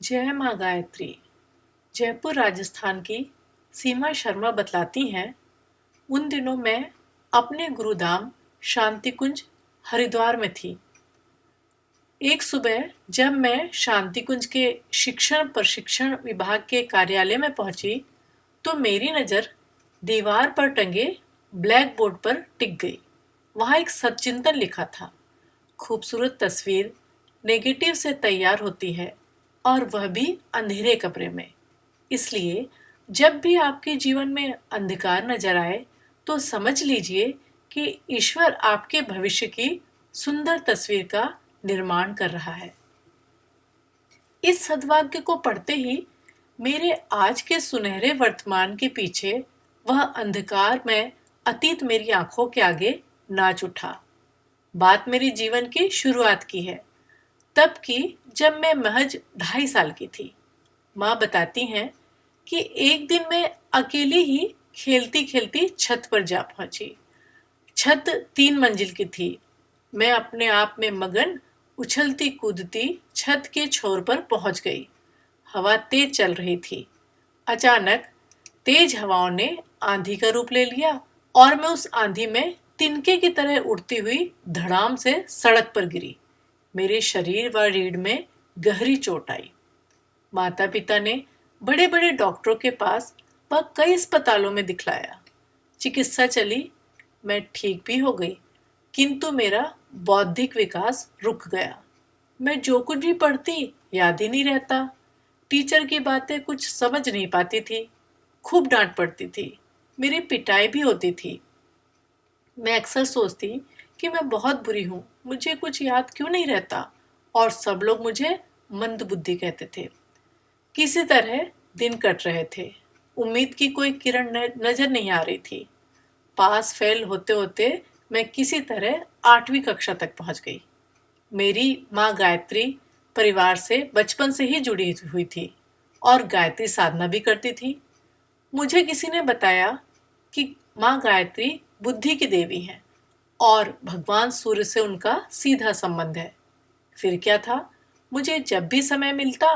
जय माँ गायत्री। जयपुर राजस्थान की सीमा शर्मा बतलाती हैं, उन दिनों मैं अपने गुरुधाम शांति कुंज हरिद्वार में थी। एक सुबह जब मैं शांति कुंज के शिक्षण प्रशिक्षण विभाग के कार्यालय में पहुंची तो मेरी नज़र दीवार पर टंगे ब्लैक बोर्ड पर टिक गई। वहां एक सच्चिंतन लिखा था। खूबसूरत तस्वीर नेगेटिव से तैयार होती है और वह भी अंधेरे कमरे में। इसलिए जब भी आपके जीवन में अंधकार नजर आए तो समझ लीजिए कि ईश्वर आपके भविष्य की सुंदर तस्वीर का निर्माण कर रहा है। इस सद्वाक्य को पढ़ते ही मेरे आज के सुनहरे वर्तमान के पीछे वह अंधकार में अतीत मेरी आंखों के आगे नाच उठा। बात मेरे जीवन की शुरुआत की है, तब की जब मैं महज 2.5 साल की थी। माँ बताती हैं कि एक दिन मैं अकेली ही खेलती खेलती छत पर जा पहुंची। छत 3 मंजिल की थी। मैं अपने आप में मगन उछलती कूदती छत के छोर पर पहुंच गई। हवा तेज चल रही थी। अचानक तेज हवाओं ने आंधी का रूप ले लिया और मैं उस आंधी में तिनके की तरह उड़ती हुई धड़ाम से सड़क पर गिरी। मेरे शरीर व रीढ़ में गहरी चोट आई। माता पिता ने बड़े बड़े डॉक्टरों के पास व कई अस्पतालों में दिखलाया। चिकित्सा चली, मैं ठीक भी हो गई, किंतु मेरा बौद्धिक विकास रुक गया। मैं जो कुछ भी पढ़ती याद ही नहीं रहता। टीचर की बातें कुछ समझ नहीं पाती थी। खूब डांट पड़ती थी। मेरी पिटाई भी होती थी। मैं अक्सर सोचती कि मैं बहुत बुरी हूँ, मुझे कुछ याद क्यों नहीं रहता, और सब लोग मुझे मंदबुद्धि कहते थे। किसी तरह दिन कट रहे थे। उम्मीद की कोई किरण नजर नहीं आ रही थी। पास फेल होते होते मैं किसी तरह 8वीं कक्षा तक पहुंच गई। मेरी माँ गायत्री परिवार से बचपन से ही जुड़ी हुई थी और गायत्री साधना भी करती थी। मुझे किसी ने बताया कि माँ गायत्री बुद्धि की देवी है और भगवान सूर्य से उनका सीधा संबंध है। फिर क्या था, मुझे जब भी समय मिलता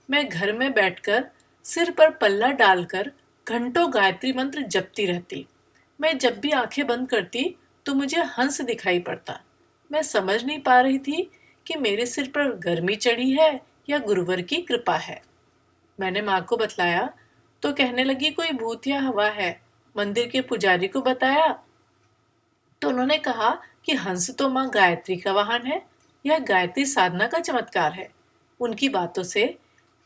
मैं घर में बैठकर सिर पर पल्ला डालकर घंटों गायत्री मंत्र जपती रहती। मैं जब भी आंखें बंद करती तो मुझे हंस दिखाई पड़ता। मैं समझ नहीं पा रही थी कि मेरे सिर पर गर्मी चढ़ी है या गुरुवर की कृपा है। मैंने माँ को बतलाया तो कहने लगी कोई भूत या हवा है। मंदिर के पुजारी को बताया तो उन्होंने कहा कि हंस तो माँ गायत्री का वाहन है, यह गायत्री साधना का चमत्कार है। उनकी बातों से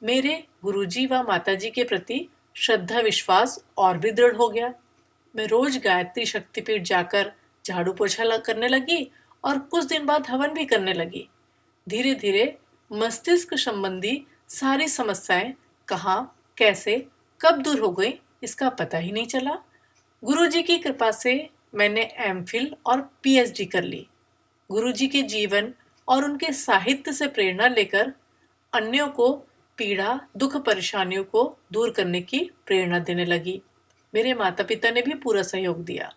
मेरे गुरुजी व माताजी के प्रति श्रद्धा विश्वास और भी दृढ़ हो गया। मैं रोज गायत्री शक्तिपीठ जाकर झाड़ू पोछा करने लगी और कुछ दिन बाद हवन भी करने लगी। धीरे धीरे मस्तिष्क संबंधी सारी समस्याएं कहाँ, कैसे, कब दूर हो गई, इसका पता ही नहीं चला। गुरुजी की कृपा से मैंने एमफिल और पीएचडी कर ली। गुरुजी के जीवन और उनके साहित्य से प्रेरणा लेकर अन्यों को पीड़ा दुख परेशानियों को दूर करने की प्रेरणा देने लगी। मेरे माता पिता ने भी पूरा सहयोग दिया।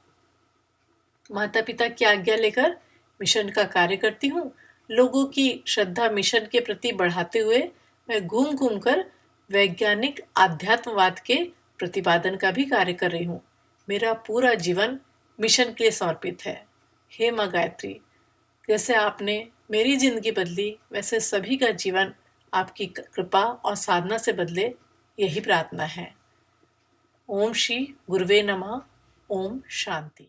माता पिता की आज्ञा लेकर मिशन का कार्य करती हूँ। लोगों की श्रद्धा मिशन के प्रति बढ़ाते हुए मैं घूम घूम कर वैज्ञानिक आध्यात्मवाद के प्रतिपादन का भी कार्य कर रही हूँ। मेरा पूरा जीवन मिशन के लिए समर्पित है। हे माँ गायत्री, जैसे आपने मेरी जिंदगी बदली वैसे सभी का जीवन आपकी कृपा और साधना से बदले, यही प्रार्थना है। ओम श्री गुरुवे नमः। ओम शांति।